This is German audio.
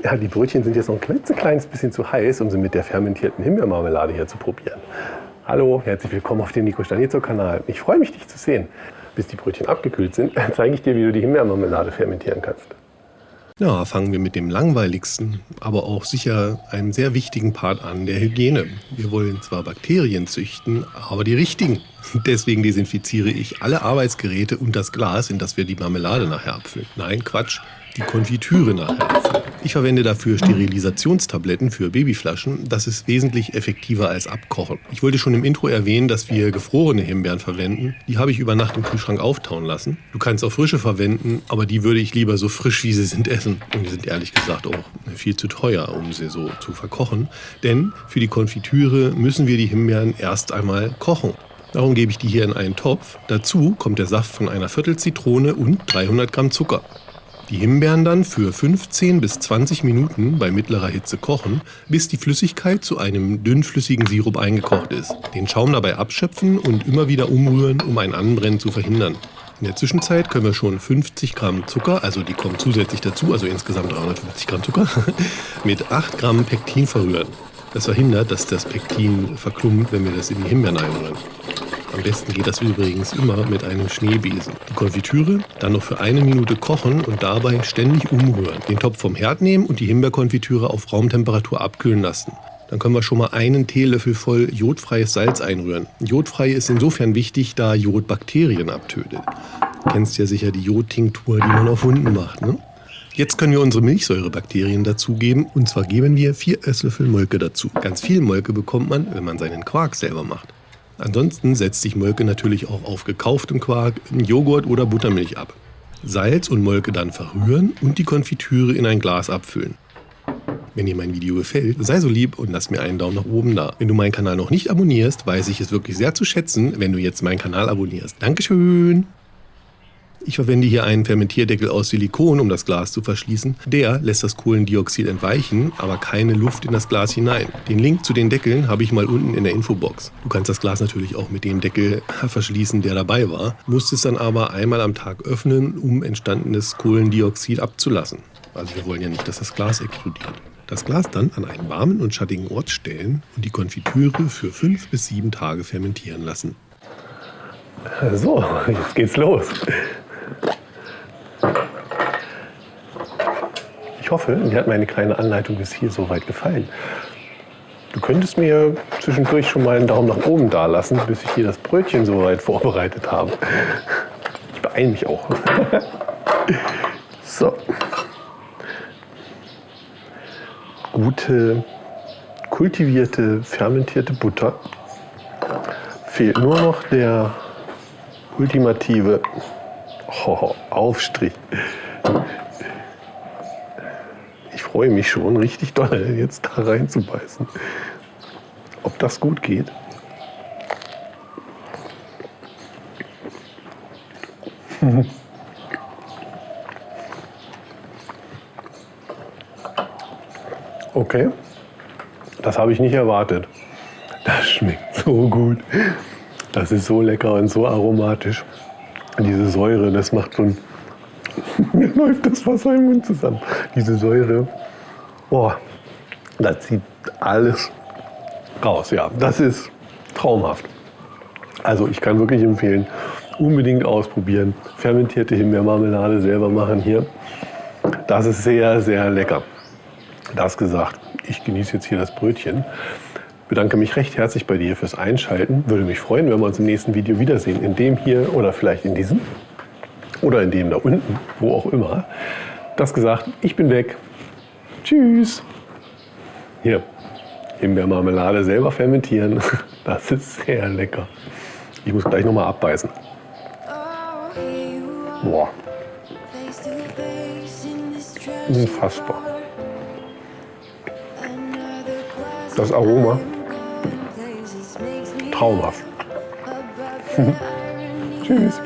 Ja, die Brötchen sind jetzt noch ein klitzekleines bisschen zu heiß, um sie mit der fermentierten Himbeermarmelade hier zu probieren. Hallo, herzlich willkommen auf dem Nico Stanizzo-Kanal. Ich freue mich, dich zu sehen. Bis die Brötchen abgekühlt sind, zeige ich dir, wie du die Himbeermarmelade fermentieren kannst. Ja, fangen wir mit dem langweiligsten, aber auch sicher einen sehr wichtigen Part an, der Hygiene. Wir wollen zwar Bakterien züchten, aber die richtigen. Deswegen desinfiziere ich alle Arbeitsgeräte und das Glas, in das wir die Marmelade nachher abfüllen. Nein, Quatsch, die Konfitüre nachher abfüllen. Ich verwende dafür Sterilisationstabletten für Babyflaschen. Das ist wesentlich effektiver als Abkochen. Ich wollte schon im Intro erwähnen, dass wir gefrorene Himbeeren verwenden. Die habe ich über Nacht im Kühlschrank auftauen lassen. Du kannst auch frische verwenden, aber die würde ich lieber so frisch, wie sie sind, essen. Und die sind ehrlich gesagt auch viel zu teuer, um sie so zu verkochen. Denn für die Konfitüre müssen wir die Himbeeren erst einmal kochen. Darum gebe ich die hier in einen Topf. Dazu kommt der Saft von einer Viertelzitrone und 300 Gramm Zucker. Die Himbeeren dann für 15 bis 20 Minuten bei mittlerer Hitze kochen, bis die Flüssigkeit zu einem dünnflüssigen Sirup eingekocht ist. Den Schaum dabei abschöpfen und immer wieder umrühren, um ein Anbrennen zu verhindern. In der Zwischenzeit können wir schon 50 Gramm Zucker, also die kommen zusätzlich dazu, also insgesamt 350 Gramm Zucker, mit 8 Gramm Pektin verrühren. Das verhindert, dass das Pektin verklumpt, wenn wir das in die Himbeeren einrühren. Am besten geht das übrigens immer mit einem Schneebesen. Die Konfitüre dann noch für 1 Minute kochen und dabei ständig umrühren. Den Topf vom Herd nehmen und die Himbeerkonfitüre auf Raumtemperatur abkühlen lassen. Dann können wir schon mal 1 Teelöffel voll jodfreies Salz einrühren. Jodfrei ist insofern wichtig, da Jod Bakterien abtötet. Du kennst ja sicher die Jodtinktur, die man auf Wunden macht, ne? Jetzt können wir unsere Milchsäurebakterien dazugeben, und zwar geben wir 4 Esslöffel Molke dazu. Ganz viel Molke bekommt man, wenn man seinen Quark selber macht. Ansonsten setzt sich Molke natürlich auch auf gekauftem Quark, Joghurt oder Buttermilch ab. Salz und Molke dann verrühren und die Konfitüre in ein Glas abfüllen. Wenn dir mein Video gefällt, sei so lieb und lass mir einen Daumen nach oben da. Wenn du meinen Kanal noch nicht abonnierst, weiß ich es wirklich sehr zu schätzen, wenn du jetzt meinen Kanal abonnierst. Dankeschön! Ich verwende hier einen Fermentierdeckel aus Silikon, um das Glas zu verschließen. Der lässt das Kohlendioxid entweichen, aber keine Luft in das Glas hinein. Den Link zu den Deckeln habe ich mal unten in der Infobox. Du kannst das Glas natürlich auch mit dem Deckel verschließen, der dabei war, musst es dann aber einmal am Tag öffnen, um entstandenes Kohlendioxid abzulassen. Also wir wollen ja nicht, dass das Glas explodiert. Das Glas dann an einen warmen und schattigen Ort stellen und die Konfitüre für 5 bis 7 Tage fermentieren lassen. So, jetzt geht's los. Ich hoffe, dir hat meine kleine Anleitung bis hier soweit gefallen. Du könntest mir zwischendurch schon mal einen Daumen nach oben da lassen, bis ich hier das Brötchen soweit vorbereitet habe. Ich beeile mich auch. So. Gute, kultivierte, fermentierte Butter. Fehlt nur noch der ultimative Aufstrich. Ich freue mich schon richtig doll, jetzt da reinzubeißen. Ob das gut geht? Okay, das habe ich nicht erwartet. Das schmeckt so gut. Das ist so lecker und so aromatisch. Diese Säure, das macht schon... Mir läuft das Wasser im Mund zusammen. Diese Säure, boah, da zieht alles raus. Ja, das ist traumhaft. Also ich kann wirklich empfehlen, unbedingt ausprobieren. Fermentierte Himbeermarmelade selber machen hier. Das ist sehr, sehr lecker. Das gesagt, ich genieße jetzt hier das Brötchen. Bedanke mich recht herzlich bei dir fürs Einschalten. Würde mich freuen, wenn wir uns im nächsten Video wiedersehen. In dem hier oder vielleicht in diesem. Oder in dem da unten, wo auch immer. Das gesagt, ich bin weg. Tschüss. Hier, Himbeermarmelade selber fermentieren. Das ist sehr lecker. Ich muss gleich nochmal abbeißen. Boah. Unfassbar. Das Aroma. Traumhaft. Tschüss.